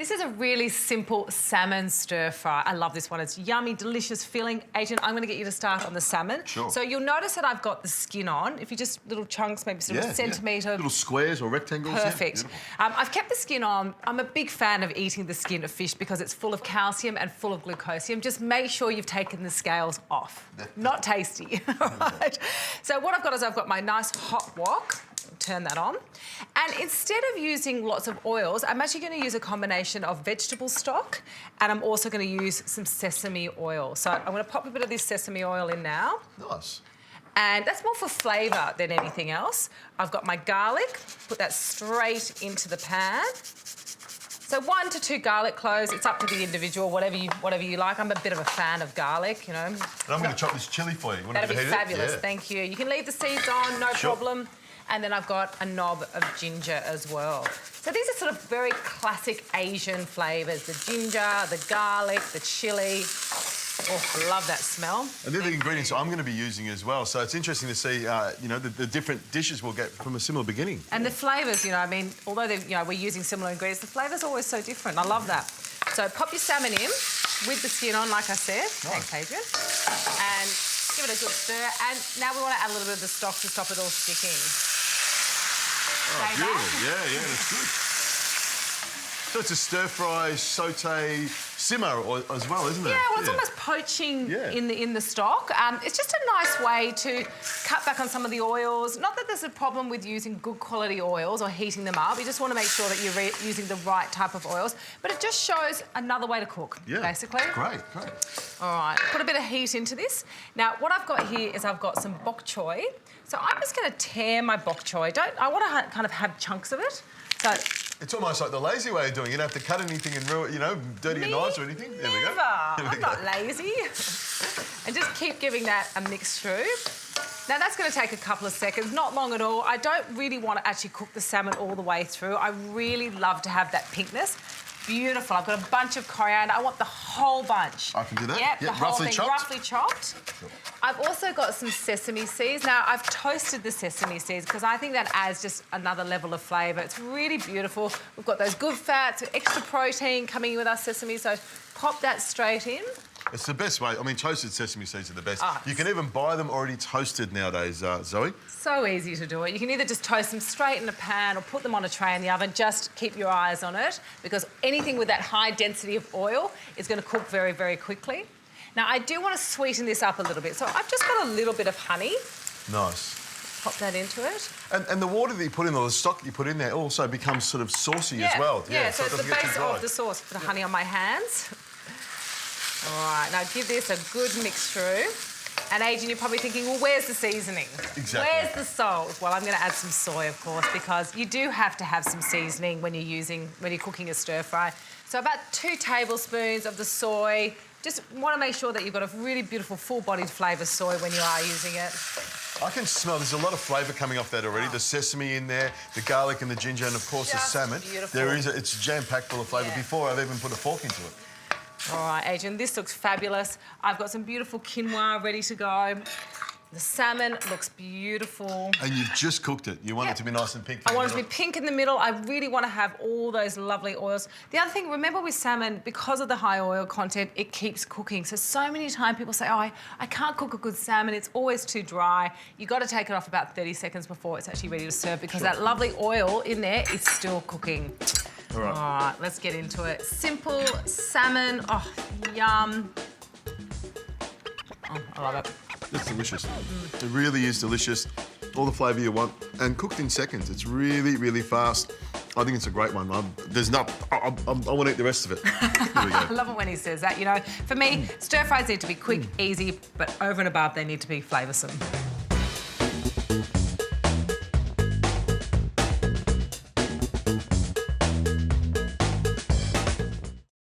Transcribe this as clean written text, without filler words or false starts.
This is a really simple salmon stir fry. I love this one. It's yummy, delicious, filling. Adrian, I'm going to get you to start on the salmon. Sure. So you'll notice that I've got the skin on. If you just little chunks, maybe sort of a centimetre. Little squares or rectangles. Perfect. I've kept the skin on. I'm a big fan of eating the skin of fish because it's full of calcium and full of glucosium. Just make sure you've taken the scales off. Not tasty. Right. So what I've got is I've got my nice hot wok. Turn that on. And instead of using lots of oils, I'm actually going to use a combination of vegetable stock and I'm also going to use some sesame oil. So I'm going to pop a bit of this sesame oil in now. Nice. And that's more for flavour than anything else. I've got my garlic, put that straight into the pan. So 1 to 2 garlic cloves, it's up to the individual, whatever you like. I'm a bit of a fan of garlic, you know. And I'm going to chop this chilli for you. That'd be fabulous, thank you. You can leave the seeds on, no problem. And then I've got a knob of ginger as well. So these are sort of very classic Asian flavours. The ginger, the garlic, the chilli. Oh, I love that smell. And they're the ingredients I'm going to be using as well. So it's interesting to see, you know, the different dishes we'll get from a similar beginning. And the flavours, you know, I mean, although we're using similar ingredients, the flavours are always so different. I love that. So pop your salmon in with the skin on, like I said. Nice. Thanks, Adrian. And give it a good stir. And now we want to add a little bit of the stock to stop it all sticking. Oh, beautiful. Yeah, that's good. So it's a stir-fry, sauté, simmer as well, isn't it? Yeah, well, it's almost poaching in the stock. It's just a nice way to cut back on some of the oils. Not that there's a problem with using good quality oils or heating them up. You just want to make sure that you're using the right type of oils. But it just shows another way to cook, basically. Great. All right, put a bit of heat into this. Now, what I've got here is I've got some bok choy. So I'm just going to tear my bok choy. I want to kind of have chunks of it. So it's almost like the lazy way of doing it. You don't have to cut anything and ruin, you know, dirty your knives or anything. There we go. I'm not lazy. And just keep giving that a mix through. Now, that's going to take a couple of seconds, not long at all. I don't really want to actually cook the salmon all the way through. I really love to have that pinkness. Beautiful. I've got a bunch of coriander. I want the whole bunch. I can do that? Yep, the whole roughly thing, chopped? roughly chopped. Sure. I've also got some sesame seeds. Now, I've toasted the sesame seeds because I think that adds just another level of flavour. It's really beautiful. We've got those good fats, extra protein coming in with our sesame, so pop that straight in. It's the best way. I mean, toasted sesame seeds are the best. Oh, you can even buy them already toasted nowadays, Zoe. So easy to do it. You can either just toast them straight in a pan or put them on a tray in the oven. Just keep your eyes on it because anything with that high density of oil is going to cook very, very quickly. Now, I do want to sweeten this up a little bit. So I've just got a little bit of honey. Nice. Pop that into it. And the water that you put in, or the stock that you put in there, also becomes sort of saucy as well. Yeah, so it's the it doesn't get too base dry. of the sauce. Put the honey on my hands. All right, now give this a good mix through. And Adrian, you're probably thinking, well, where's the seasoning? Exactly. Where's the salt? Well, I'm going to add some soy, of course, because you do have to have some seasoning when you're cooking a stir fry. So about 2 tablespoons of the soy. Just want to make sure that you've got a really beautiful full-bodied flavour soy when you are using it. I can smell there's a lot of flavour coming off that already. The sesame in there, the garlic and the ginger, and of course Just the salmon. beautiful. It's jam-packed full of flavour before I've even put a fork into it. All right, Adrian, this looks fabulous. I've got some beautiful quinoa ready to go. The salmon looks beautiful. And you've just cooked it. You want it to be nice and pink. I want it to be pink in the middle. I really want to have all those lovely oils. The other thing, remember with salmon, because of the high oil content, it keeps cooking. So many times people say, oh, I can't cook a good salmon. It's always too dry. You've got to take it off about 30 seconds before it's actually ready to serve because that lovely oil in there is still cooking. All right, Let's get into it. Simple salmon. Oh, yum. Oh, I love it. It's delicious. It really is delicious. All the flavour you want, and cooked in seconds. It's really, really fast. I think it's a great one. I want to eat the rest of it. There we go. I love it when he says that. You know, for me, stir fries need to be quick, easy, but over and above, they need to be flavoursome.